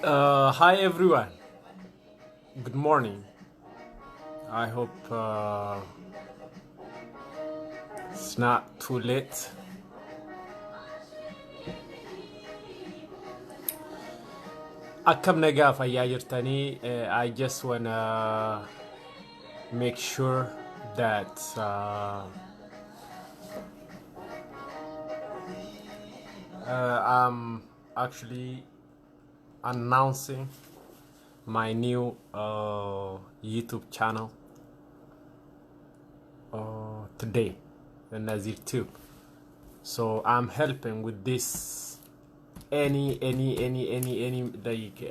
Hi everyone. Good morning. I hope it's not too late. Akkam nagaa fayyaa jirtanii. I just wanna make sure that I'm actually announcing my new YouTube channel today, the NazirTube. So I'm helping with this any like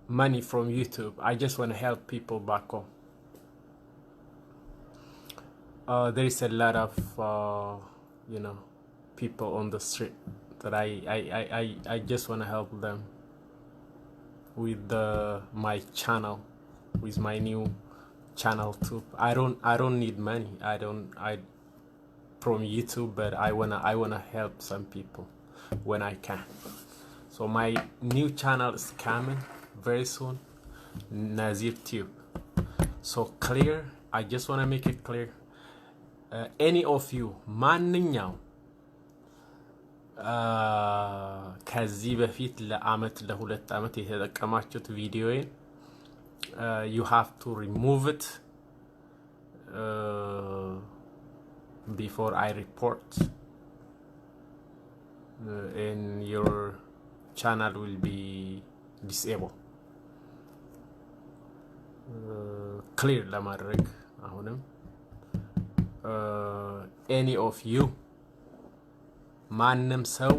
money from YouTube. I just want to help people back home. There is a lot of people on the street that I just want to help them with my channel, with my new channel too. I don't need money. I from YouTube, but I wanna help some people when I can. So my new channel is coming very soon, NazirTube. So clear. I just wanna make it clear. Any of you, ማንኛውም ከዚህ በፊት ለአመት ለሁለት አመት የተጠቀማችሁት ቪዲዮዬን you have to remove it before I report, and your channel will be disabled. Clear ለማድረግ አሁንም any of you ማንም ሰው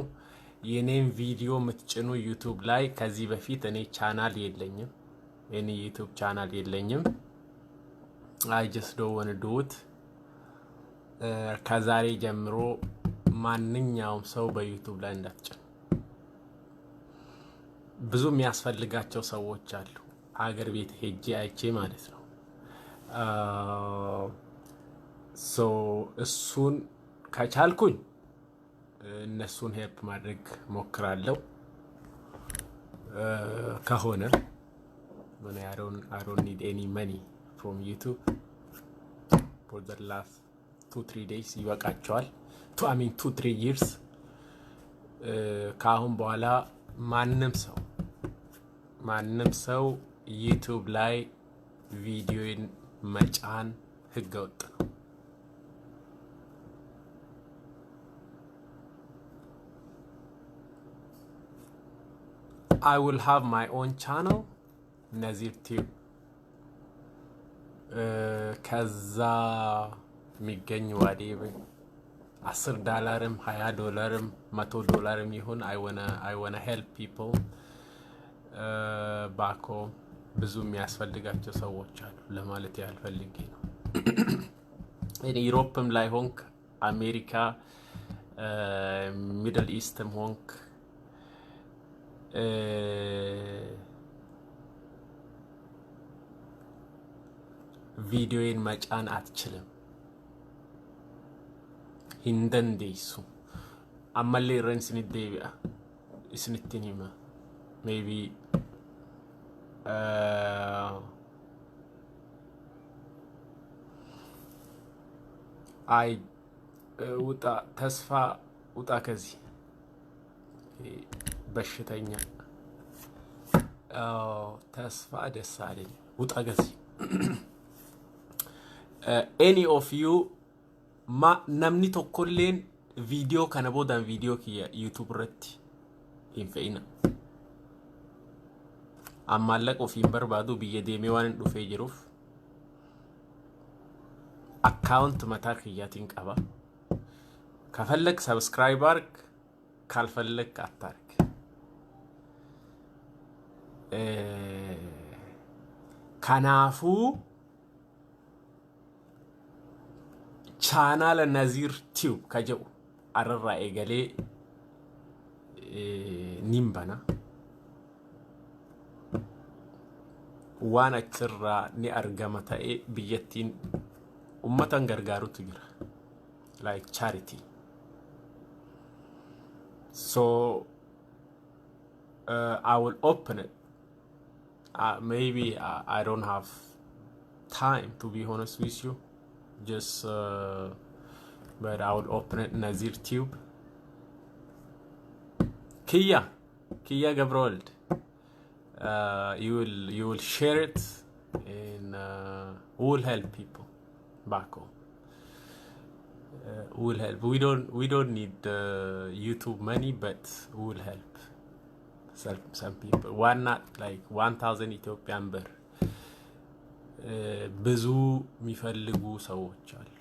የኔን ቪዲዮ ምትጭኑ ዩቲዩብ ላይ ከዚህ በፊት እኔ ቻናል የለኝም any YouTube channel የለኝም I just don't want to do it ከዛሬ ጀምሮ ማንኛውም ሰው በዩቲዩብ ላይ እንዳትጭኑ ብዙ የሚያስፈልጋቸው ሰዎች አሉ አገር ቤት ሄጄ አይቼ ማለት ነው so እሱን ከቻልኩኝ እነሱን ሄልፕ ማድረግ ሞክራለሁ ከሆነ when I don't need any money from YouTube for the last 2-3 days ይበቃቸዋል 2-3 years ካሁን በኋላ ማንም ሰው YouTube ላይ ቪዲዮን መጫን ህገወጥ ነው I will have my own channel NazirTube ከዛ የሚገኝ ዋዴብ $10 $20 $100 ይሁን I wanna help people back home ብዙ የሚያስፈልጋቸው ሰዎች አሉ ለማለት ያልፈልጌ ነው ዩሮፕም ላይ ሆንክ አሜሪካ ሚድል ኢስትም ሆንክ ቪዲዮን መጫን አትችልም ሂንደንዴሱ አመሌ ረንስኒ ዴቢያ እስንትኒማ maybe አይ ውጣ ተስፋ ውጣ ከዚህ በሽተኛ ተስፋ ደሳለኝ ውጣ ከዚህ any of you ma namni tokkolleen video kana boodan video kiya YouTube irratti hin fe'ina amallaq ofiin barbaadu biyya deemee waan dhufee jiruuf account mataa kiyaatiin qaba kafallak subscriber ካልፈለክ አታርክ ካናፉ ቻናል NazirTube ከጀው አረራ ኤገሌ ኒምባና ዋና ትራ ኒ አርጋማታኤ ቢየቲን ኡመታን ገርጋሩት ይራ like charity So I will open it. Maybe I don't have time, to be honest with you. Just but I will open it. NazirTube. Kia Gabrold. You will share it, and will help people back home. Will help. We don't need YouTube money, but will help some people. Why not like 1,000 Ethiopian birr? ብዙ የሚፈልጉ ሰዎች አሉ።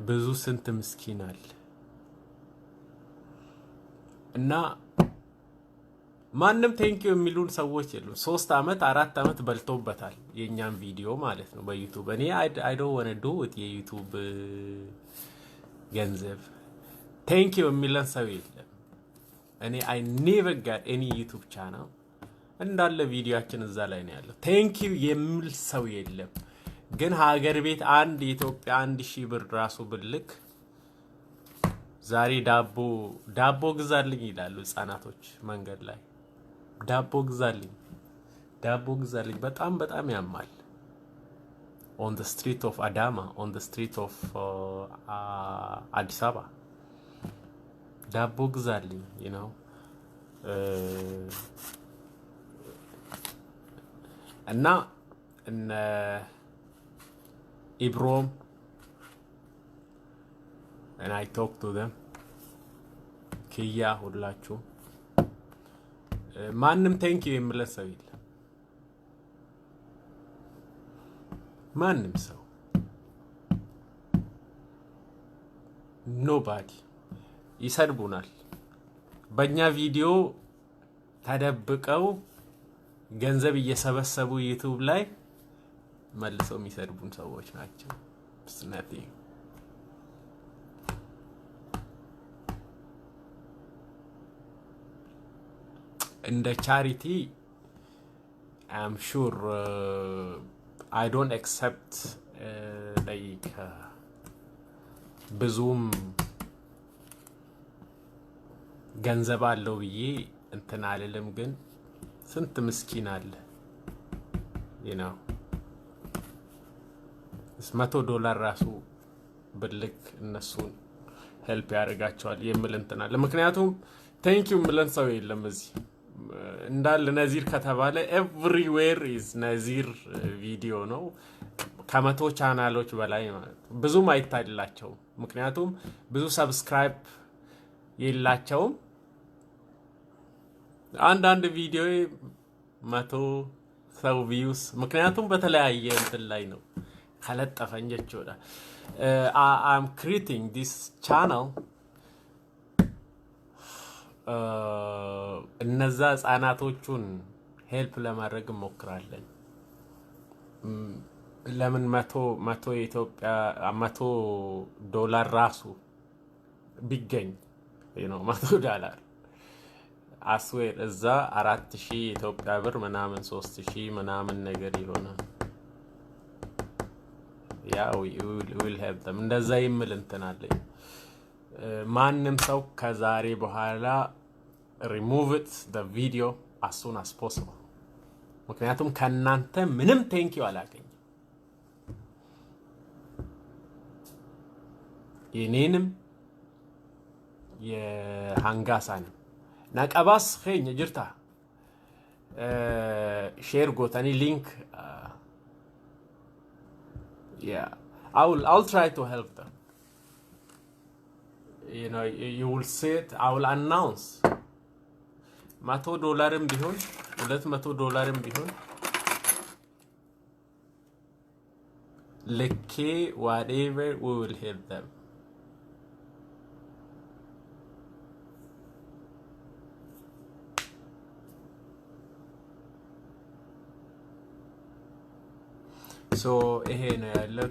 ብዙ ስንት ምስኪን አለ እና ማንም ቴንኪው የሚሉን ሰዎች የሉ። 3 አመት 4 አመት በልቶበታል የኛን ቪዲዮ ማለት ነው በዩቲዩብ። እኔ I don't want to do it የዩቲዩብ ገንዘብ ቴንኪው የሚለን ሰው የለም። እኔ I never got any YouTube channel እንዳለ ቪዲዮአችን እዛ ላይ ነው ያለው። ቴንኪው የሚል ሰው የለም። ግን ሀገር ቤት አንድ ኢትዮጵያ 1000 ብር ራሱ ብልክ ዛሬ ዳቦ ግዛልኝ ይላሉ ህፃናቶች መንገድ ላይ። ዳቦ ግዛልኝ በጣም ያማል። on the street of Adama, on the street of Addis Ababa. ዳቦ ግዛልኝ, you know. እና Ibrom, and I talk to them. Kia ሁላችሁ ማንም ቴንክ ዩ የሚል ሰው የለም። ማንም ሰው ኖባዲ ይሰድቡናል። በእኛ ቪዲዮ ተደብቀው ገንዘብ እየሰበሰቡ ዩቲዩብ ላይ መልሰው የሚሰድቡን ሰዎች ናቸው። ስናቲ in the charity, I'm sure I don't accept like ብዙም ገንዘብ አለው ብዬ እንትን አልልም። ግን ስንት ምስኪን አለ you know $100 ራሱ ብልክ እነሱን ሄልፕ ያደርጋቸዋል የሚል እንትን አለ። ምክንያቱም ቴንክ ዩ ምለን ሰው የለም እዚህ እንዳለ ነዚር ከተባለ everywhere is ነዚር ቪዲዮ ነው። ከመቶ ቻናሎች በላይ ማለት ብዙም አይታይላቸው። ምክንያቱም ብዙ ሰብስክራይብ የላቸውም። አንዳንድ ቪዲዮ 100 ሰው ቪውስ ምክንያቱም በተለያየ እንትን ላይ ነው ከለጠፈንጀች ወዳ I'm creating this channel እነዛ ህፃናቶቹን ሄልፕ ለማድረግ ሞክራለን። ለምን 100 የኢትዮጵያ $100 ራሱ ቢገኝ you know $100 አስዌር እዛ 4000 የኢትዮጵያ ብር ምናምን 3000 ምናምን ነገር ይሆናል። ያ we will help them እንደዛ ይምል እንትን አለኝ። ማንም ሰው ከዛሬ በኋላ remove it the video as soon as possible። ምክንያቱም ከናንተ ምንም ቴንክ ዩ አላገኝም። የኔንም የሃንጋሳንም ናቀባስ ኸኝ ጅርታ ሼር ጎታኒ ሊንክ yeah I'll try to help them. You know you will see it. I will announce $100 ቢሆን $200 ቢሆን ልኬ whatever we will help them. So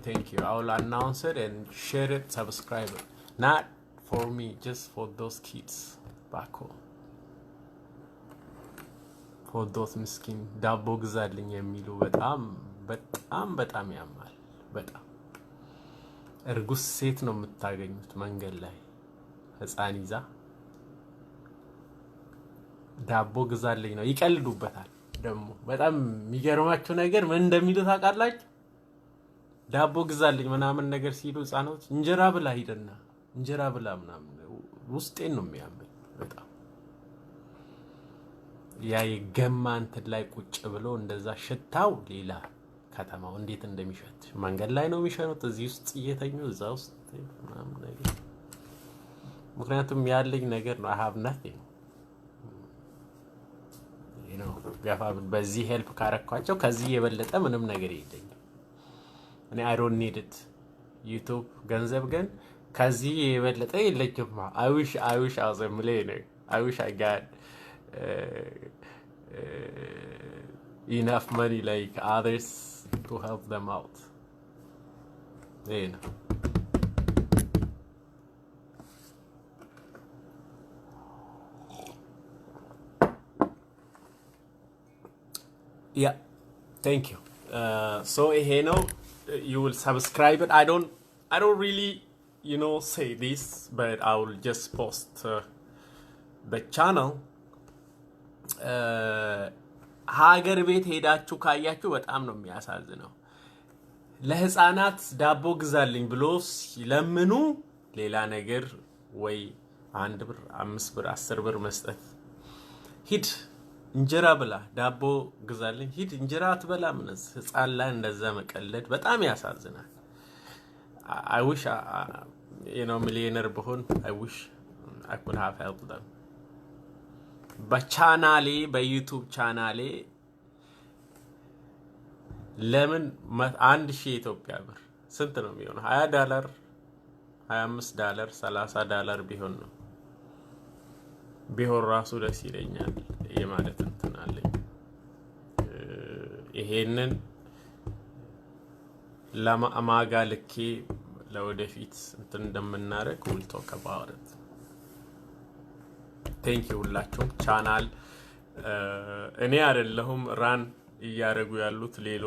thank you. I will announce it and share it, subscribe it. Not for me, just for those kids back home. For those miskin ዳቦ ግዛልኝ የሚሉ በጣም ያማል። በጣም እርጉዝ ሴት ነው የምታገኙት መንገድ ላይ ህፃን ይዛ ዳቦ ግዛልኝ ነው ይቀልዱበታል። ደግሞ በጣም የሚገርማችሁ ነገር ምን እንደሚሉ ታውቃላችሁ? ዳቦ ግዛልኝ ምናምን ነገር ሲሉ ህፃኖች እንጀራ ብላ ሂደና እንጀራ ብላ ምናምን ውስጤን ነው የሚያመኝ በጣም። ያ የገማ እንትን ላይ ቁጭ ብሎ እንደዛ ሽታው ሌላ ከተማው እንዴት እንደሚሸት መንገድ ላይ ነው የሚሸኑት፣ እዚህ ውስጥ እየተኙ እዛ ውስጥ ምናምን ነገር። ምክንያቱም ያለኝ ነገር ነው I have nothing you know ገፋ በዚህ ሄልፕ ካረኳቸው ከዚህ የበለጠ ምንም ነገር የለኝም እኔ I don't need it YouTube ገንዘብ ግን ከዚህ የበለጠ የለኝም። I wish I was a millionaire. I wish I got enough money like others to help them out. You know. Yeah, thank you. So hey, no, you will subscribe it. I don't really, you know, say this, but I will just post the channel. ሀገር ቤት ሄዳችሁ ካያችሁ በጣም ነው የሚያሳዝነው። ለህፃናት ዳቦ ግዛልኝ ብሎ ሲለምኑ ሌላ ነገር ወይ 1 ብር 5 ብር 10 ብር መስጠት። ሂድ እንጀራ ብላ ዳቦ ግዛልኝ ሂድ እንጀራ አትበላም። ህፃን ላይ እንደዛ መቀለድ በጣም ያሳዝናል። I wish you know millionaire ብሆን I wish I could have helped them. በቻናሌ በዩቲዩብ ቻናሌ ለምን 1000 ኢትዮጵያ ብር ስንት ነው የሚሆነው? $20 $25 $30 ቢሆን ነው ቢሆን ራሱ ደስ ይለኛል የማለት እንትን አለኝ። ይሄንን ለማጋ ልኬ ለወደፊት እንትን እንደምናረግ we'll talk about it. Thank you ሁላችሁም። ቻናል እኔ አይደለሁም ራን እያረጉ ያሉት ሌሎ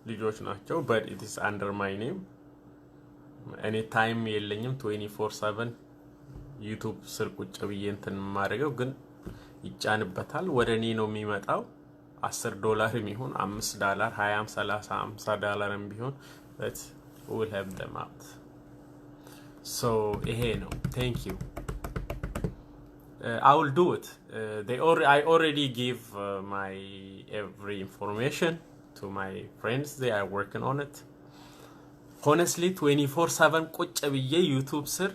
ልጆች ናቸው but it is under my name. እኔ ታይም የለኝም 24/7 ዩቲዩብ ስር ቁጭ ብዬ እንትን ማድረገው ግን ይጫንበታል ወደ እኔ ነው የሚመጣው። $10 የሚሆን $5 $20 $30 $50 ቢሆን but we'll help them out. So ይሄ ነው. Thank you. I will do it. I already give my every information to my friends. They are working on it. Honestly 24/7 ቁጭ ብዬ ዩቲዩብ ስር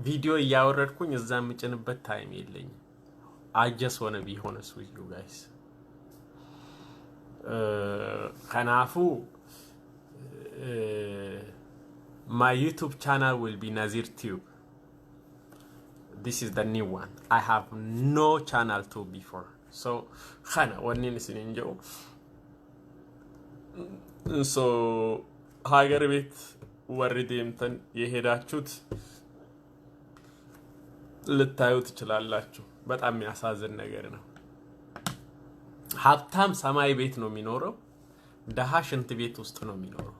ቪዲዮ ያወረድኩኝ እዛ ምጭንበት ታይም የለኝ። I just want to be honest with you guys. ከናፉ my YouTube channel will be NazirTube. This is the new one. I have no channel too before. So khana wanin sininjo. So hagar bit ወርዴምተን የሄዳችሁት ልታዩት ትችላላችሁ። በጣም የሚያሳዝን ነገር ነው። ሀብታም ሰማይ ቤት ነው የሚኖረው፣ ደሃ ሽንት ቤት ውስጥ ነው የሚኖረው።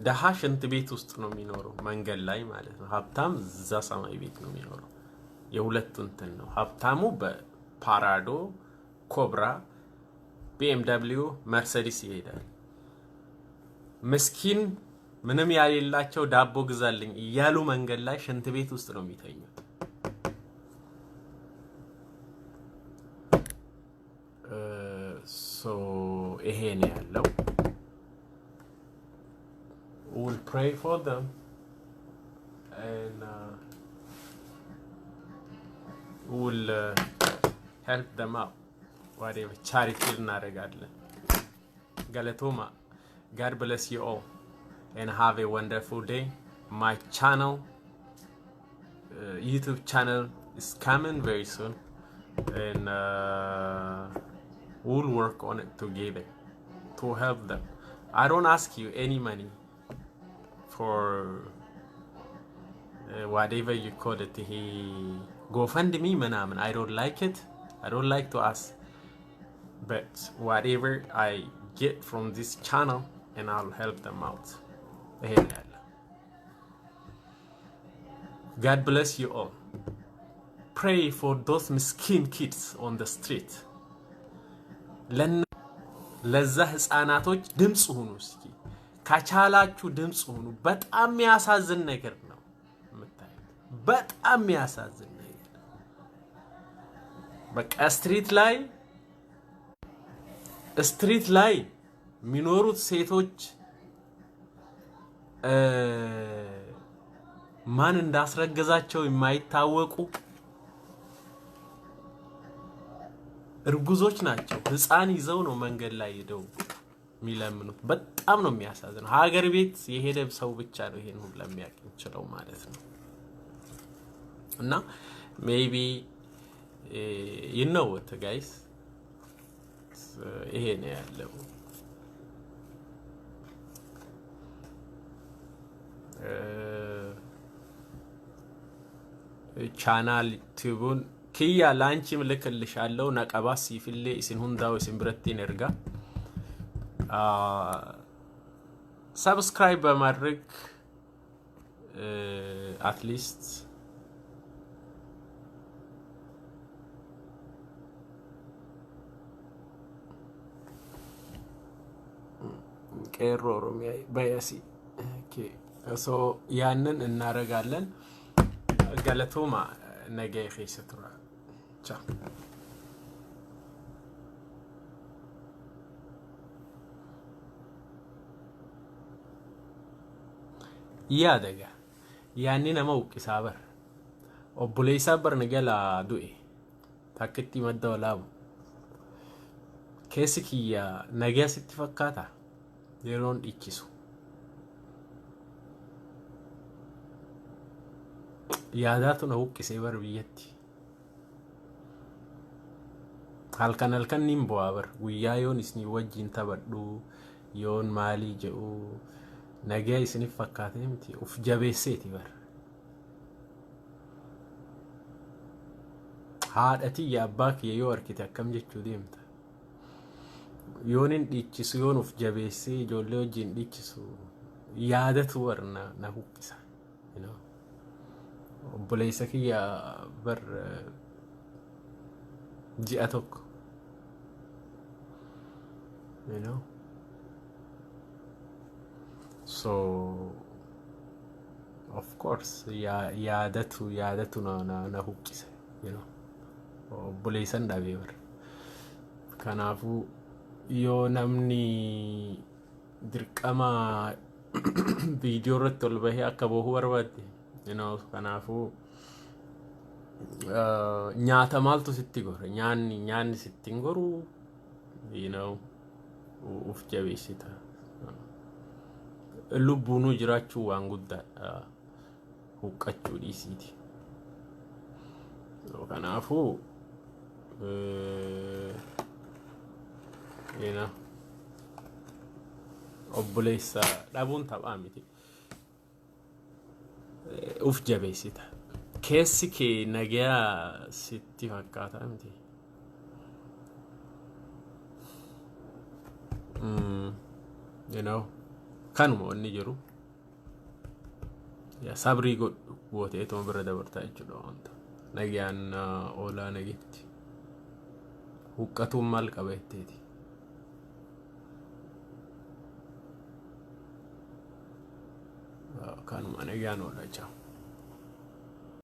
ደሃ ሽንት ቤት ውስጥ ነው የሚኖረው መንገድ ላይ ማለት ነው። ሀብታም እዛ ሰማይ ቤት ነው የሚኖረው። የሁለቱ እንትን ነው። ሀብታሙ በፓራዶ ኮብራ BMW መርሴዲስ ይሄዳል። ምስኪን ምንም ያሌላቸው ዳቦ ግዛልኝ እያሉ መንገድ ላይ ሽንት ቤት ውስጥ ነው የሚተኙት። so ይሄ ነው ያለው። we'll pray for them and we'll help them out. whatever charity እናደርጋለን። Galatoma. God bless you all and have a wonderful day. My channel, YouTube channel is coming very soon and we'll work on it together to help them. I don't ask you any money for whatever you call it. He GoFundMe manaman. I don't like it. I don't like to ask. But whatever I get from this channel, and I'll help them out. God bless you all. Pray for those miskin kids on the street. ለዛ ህፃናቶች ድምጽ ሁኑ እስኪ ካቻላችሁ ድምጽ ሁኑ በጣም የሚያሳዝን ነገር ነው የምታዩት በጣም የሚያሳዝን ነገር በቃ ስትሪት ላይ የሚኖሩት ሴቶች ማን እንዳስረገዛቸው የማይታወቁ እርጉዞች ናቸው ህፃን ይዘው ነው መንገድ ላይ ሄደው ሚለምኑት በጣም ነው የሚያሳዝነው ሀገር ቤት የሄደ ሰው ብቻ ነው ይሄን ሁሉ ለሚያውቅ ይችላል ማለት ነው እና maybe you know what guys ይሄ ነው ያለው ቻናል ዩቲዩብን كيا لانشي ملك اللي شالو نقباسي في اللي اسن هنداو اسن برتين ارجع سبسكرايب بمرق at least كيرو رومي بياسي اوكي so ያንን እናረጋለን ገለቶማ ነገ ኺሰትራ ciao yaadaga yaani nama uqisabar obboleysa bar nagala du'e takkitti madda walaabu keesikiya nagaya sitti fakkaata yeroon dhichisu yaadaatu na uqisee bar biyyatti halkan nimbo abar guyyaa yoon isni wajjin tabadhu yoon maali jedhu nagaya isni fakkaatee miti uf jabeesseeti bar haadhati ya abbaa kiyya yoo arkite akkam jechuu deemta yoon hin dhiichisu yoon uf jabeessee ijoollee wajjin dhiichisu yaadatu war na huqqisa you know obboleysa kiyya bar ji'a tokko you know so of course yaadatu na huqqisa you know obboleysan dhaabee bar kanaafu yoo namni dirqama video irratti ol bahee akka bohu barbaade you know kanaafu nyaata maaltu sitti gore nyaanni sitti ngoru you know uf jabeessita lubbuunu jiraachuu waan guddaa huqqachuu dhiisiiti kanaafu you know obboleysa dhabuun taphaa miti uf jabeessita keessi kee nagaya sitti fakkaata miti you know kanuma wanni jiru ya sabri goote etuma bira dabartaa jechuudha wanta nagayaan oolaa nagetti huqqatuun maal qabeetteeti kanuma nagayaan oolaa ciao